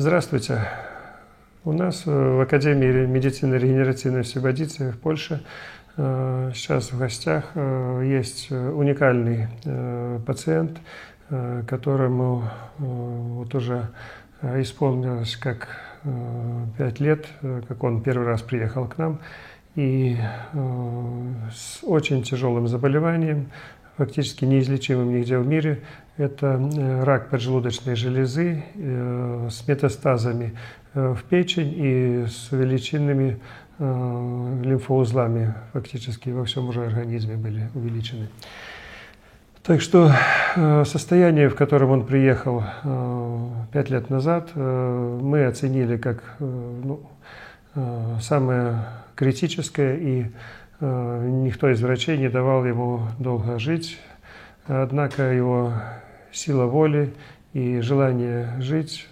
Здравствуйте. У нас в Академии медицины регенеративной Освободицы в Польше сейчас в гостях есть уникальный пациент, которому вот уже исполнилось как 5 лет, как он первый раз приехал к нам, и с очень тяжелым заболеванием, фактически неизлечимым нигде в мире. Это рак поджелудочной железы с метастазами в печень и с увеличенными лимфоузлами, фактически во всем уже организме были увеличены. Так что состояние, в котором он приехал 5 лет назад, мы оценили как самое критическое, и никто из врачей не давал ему долго жить. Однако его сила воли и желание жить,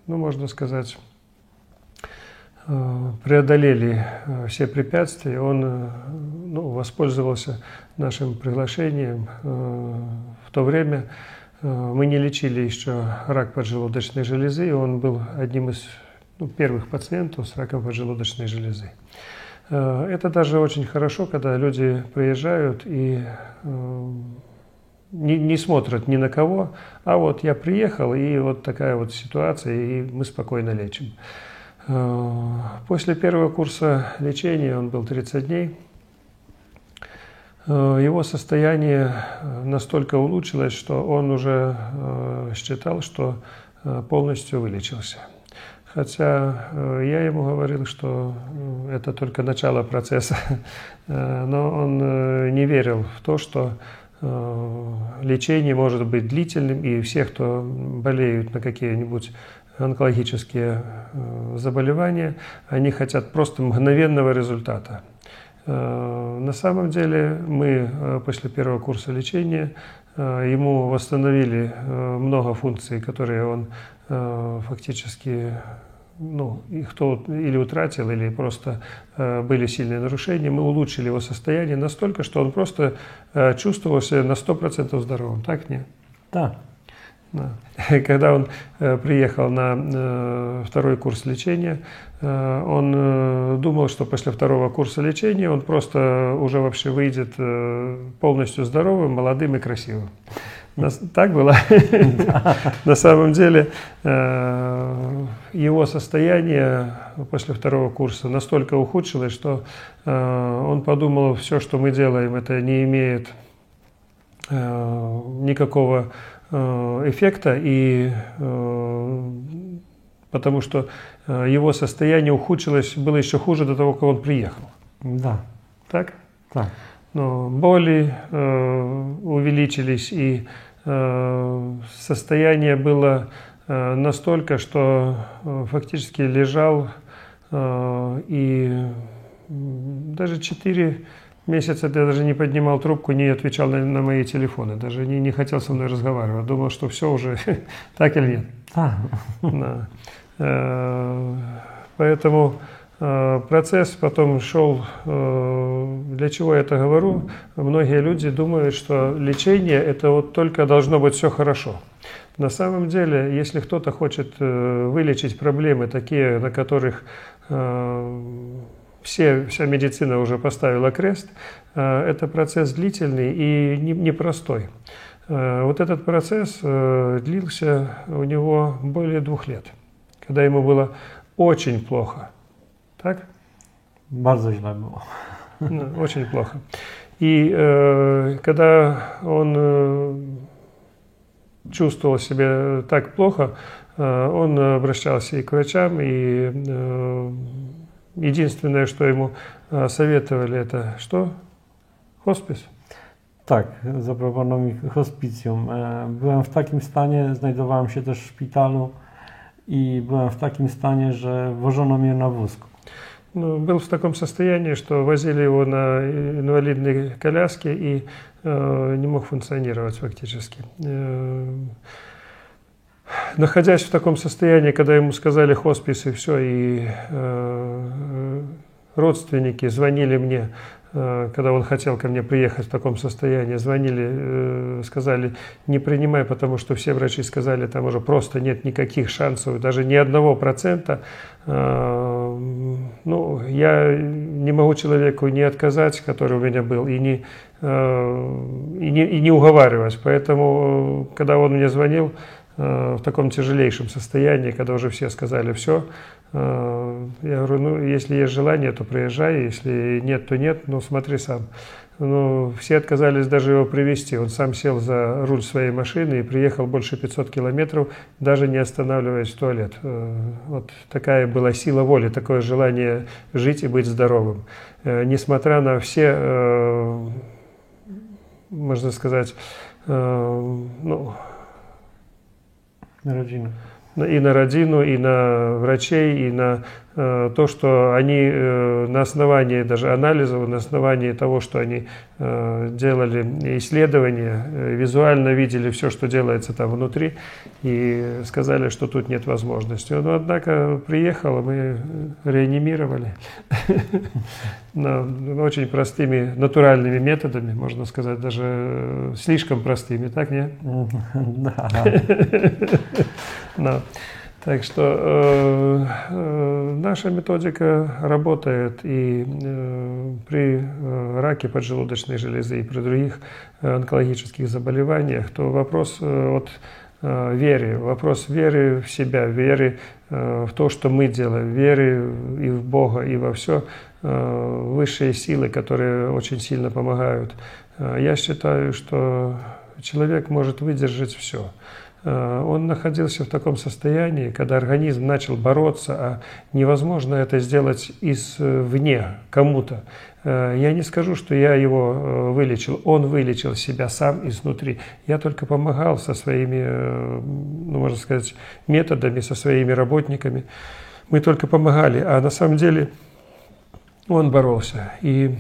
можно сказать, преодолели все препятствия. Он воспользовался нашим приглашением. В то время мы не лечили еще рак поджелудочной железы, и он был одним из первых пациентов с раком поджелудочной железы. Это даже очень хорошо, когда люди приезжают и не смотрят ни на кого, а вот я приехал, и вот такая вот ситуация, и мы спокойно лечим. После первого курса лечения, он был 30 дней, его состояние настолько улучшилось, что он уже считал, что полностью вылечился. Хотя я ему говорил, что это только начало процесса, но он не верил в то, что лечение может быть длительным, и все, кто болеют на какие-нибудь онкологические заболевания, они хотят просто мгновенного результата. На самом деле мы после первого курса лечения ему восстановили много функций, которые он фактически их или утратил, или просто были сильные нарушения. Мы улучшили его состояние настолько, что он просто чувствовал себя на 100% здоровым. Так, нет? Да. Когда он приехал на второй курс лечения, он думал, что после второго курса лечения он просто уже вообще выйдет полностью здоровым, молодым и красивым. Так было? На самом деле его состояние после второго курса настолько ухудшилось, что он подумал, все, что мы делаем, это не имеет никакого эффекта, и потому что его состояние ухудшилось, было еще хуже до того, как он приехал. Да. Так? Да. Но боли увеличились, и состояние было настолько, что фактически лежал, и даже 4 месяца я даже не поднимал трубку, не отвечал на мои телефоны, даже не хотел со мной разговаривать, думал, что все уже так или нет. Да. Поэтому процесс потом шел. Для чего я это говорю? Многие люди думают, что лечение – это вот только должно быть все хорошо. На самом деле, если кто-то хочет вылечить проблемы, такие, на которых вся медицина уже поставила крест, это процесс длительный и непростой. Вот этот процесс длился у него более 2 лет, когда ему было очень плохо. Так? Bardzo źle było. Очень плохо. И когда он чувствовал себя так плохо, он обращался и к врачам, и единственное, что ему советовали, это что? Хоспис? Tak, zaproponowano mi hospicjum. Byłem w takim stanie, znajdowałem się też w szpitalu i byłem w takim stanie, że wożono mnie na wózku. Был в таком состоянии, что возили его на инвалидной коляске и не мог функционировать фактически. Находясь в таком состоянии, когда ему сказали хоспис и все, и родственники звонили мне когда он хотел ко мне приехать в таком состоянии, звонили, сказали, не принимай, потому что все врачи сказали, там уже просто нет никаких шансов, даже ни 1%. Ну, я не могу человеку не отказать, который у меня был, и не уговаривать. Поэтому, когда он мне звонил в таком тяжелейшем состоянии, когда уже все сказали все, я говорю, ну, если есть желание, то приезжай, если нет, то нет, ну, смотри сам. Ну, все отказались даже его привезти. Он сам сел за руль своей машины и приехал больше 500 километров, даже не останавливаясь в туалет. Вот такая была сила воли, такое желание жить и быть здоровым. Несмотря на все, можно сказать, ну, и на родину, и на врачей, и на то, что они на основании даже анализов, на основании того, что они делали исследования, визуально видели все, что делается там внутри, и сказали, что тут нет возможности. Но, однако, приехал, мы реанимировали очень простыми натуральными методами, можно сказать, даже слишком простыми, так, нет? Да. Так что наша методика работает и при раке поджелудочной железы, и при других онкологических заболеваниях. То вопрос веры, вопрос веры в себя, веры в то, что мы делаем, веры и в Бога, и во все высшие силы, которые очень сильно помогают. Я считаю, что человек может выдержать все. Он находился в таком состоянии, когда организм начал бороться, а невозможно это сделать извне кому-то. Я не скажу, что я его вылечил, он вылечил себя сам изнутри. Я только помогал со своими, ну, можно сказать, методами, со своими работниками. Мы только помогали, а на самом деле он боролся. И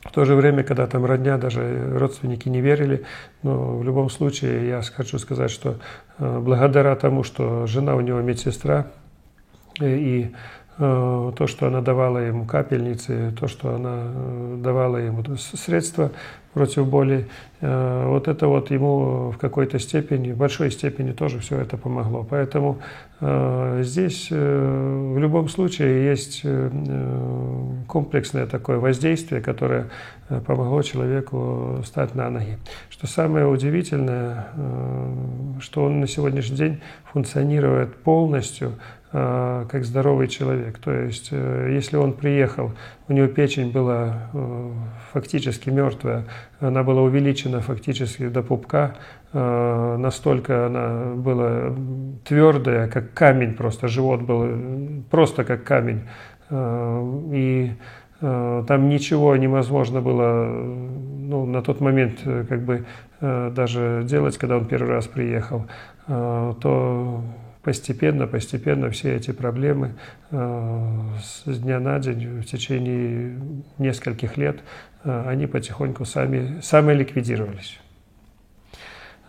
в то же время, когда там родня, даже родственники не верили, но в любом случае я хочу сказать, что благодаря тому, что жена у него медсестра, и то, что она давала ему капельницы, то, что она давала ему средства против боли, вот это вот ему в какой-то степени, в большой степени тоже все это помогло. Поэтому здесь в любом случае есть комплексное такое воздействие, которое помогло человеку встать на ноги. Что самое удивительное, что он на сегодняшний день функционирует полностью как здоровый человек. То есть, если он приехал, у него печень была фактически мертвая, она была увеличена фактически до пупка, настолько она была твердая, как камень, просто живот был просто как камень. И там ничего невозможно было, ну, на тот момент как бы даже делать, когда он первый раз приехал, то постепенно все эти проблемы с дня на день в течение нескольких лет, они потихоньку сами ликвидировались.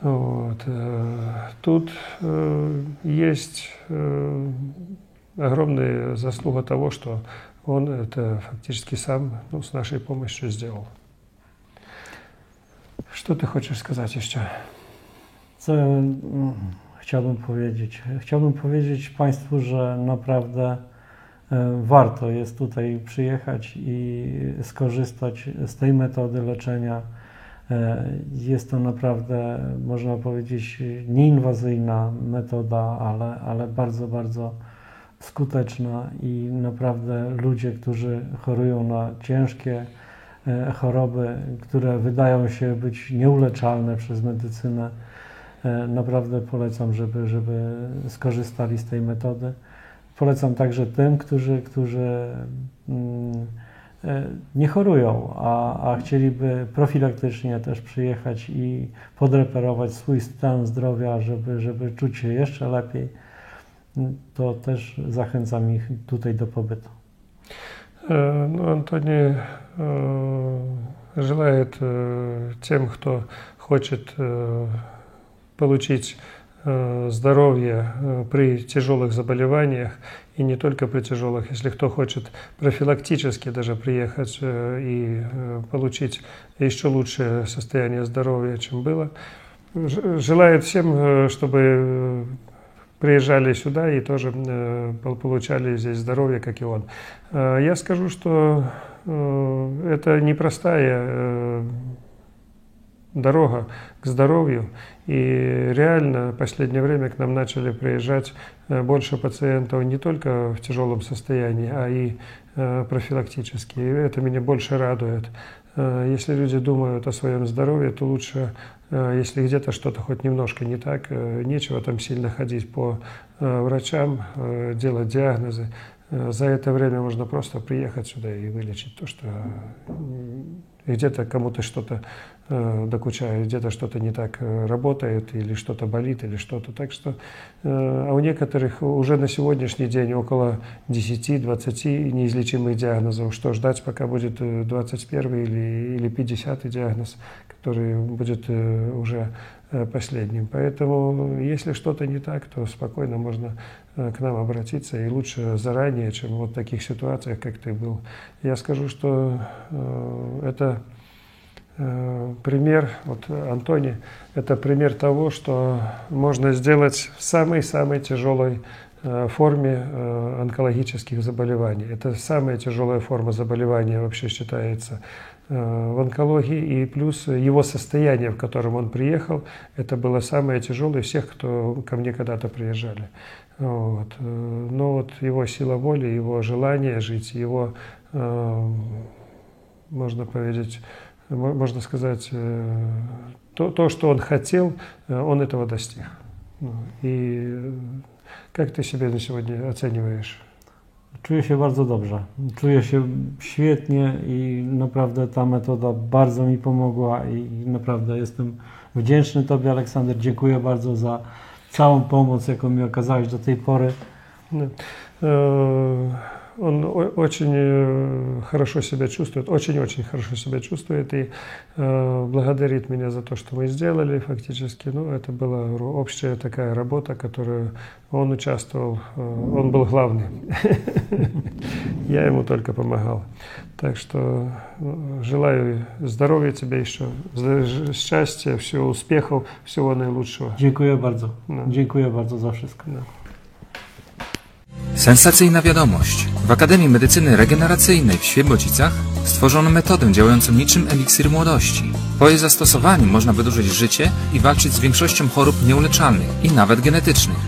Вот. Тут есть огромная заслуга того, что он это фактически сам, ну, с нашей помощью сделал. Что ты хочешь сказать еще? Chciałbym powiedzieć Państwu, że naprawdę warto jest tutaj przyjechać i skorzystać z tej metody leczenia. Jest to naprawdę, można powiedzieć, nieinwazyjna metoda, ale bardzo, bardzo skuteczna i naprawdę ludzie, którzy chorują na ciężkie choroby, które wydają się być nieuleczalne przez medycynę, naprawdę polecam, żeby skorzystali z tej metody. Polecam także tym, którzy nie chorują, a chcieliby profilaktycznie też przyjechać i podreperować swój stan zdrowia, żeby czuć się jeszcze lepiej, to też zachęcam ich tutaj do pobytu. Ну, Антоний желает тем, кто хочет получить здоровье при тяжелых заболеваниях, и не только при тяжелых. Если кто хочет профилактически даже приехать и получить еще лучшее состояние здоровья, чем было, желает всем, чтобы приезжали сюда и тоже получали здесь здоровье, как и он. Я скажу, что это непростая дорога к здоровью, и реально в последнее время к нам начали приезжать больше пациентов не только в тяжелом состоянии, а и профилактически, и это меня больше радует. Если люди думают о своем здоровье, то лучше, если где-то что-то хоть немножко не так, нечего там сильно ходить по врачам, делать диагнозы. За это время можно просто приехать сюда и вылечить то, что где-то кому-то что-то докучает, где-то что-то не так работает, или что-то болит, или что-то. Так что, а у некоторых уже на сегодняшний день около 10-20 неизлечимых диагнозов. Что ждать, пока будет 21 или 50 диагноз, который будет уже последним. Поэтому, если что-то не так, то спокойно можно к нам обратиться, и лучше заранее, чем вот в таких ситуациях, как ты был. Я скажу, что это пример, вот Антоний, это пример того, что можно сделать в самой-самой тяжелой форме онкологических заболеваний. Это самая тяжелая форма заболевания вообще считается в онкологии, и плюс его состояние, в котором он приехал, это было самое тяжелое всех, кто ко мне когда-то приезжали. Вот. Но вот его сила воли, его желание жить, его, можно сказать, то, что он хотел, он этого достиг. И как ty siebie na сегодня оцениваешь? Czuję się bardzo dobrze. Czuję się świetnie i naprawdę ta metoda bardzo mi pomogła i naprawdę jestem wdzięczny Tobie, Aleksander. Dziękuję bardzo za całą pomoc, jaką mi okazałeś do tej pory. Он очень хорошо себя чувствует, очень-очень хорошо себя чувствует и благодарит меня за то, что мы сделали фактически. Ну, это была общая такая работа, которую он участвовал, он был главный. Я ему только помогал. Так что желаю здоровья тебе еще, счастья, всего успехов, всего наилучшего. Dziękuję bardzo. Dziękuję bardzo za wszystko. Sensacyjna wiadomość. W Akademii Medycyny Regeneracyjnej w Świebodzicach stworzono metodę działającą niczym eliksir młodości. Po jej zastosowaniu można wydłużyć życie i walczyć z większością chorób nieuleczalnych i nawet genetycznych.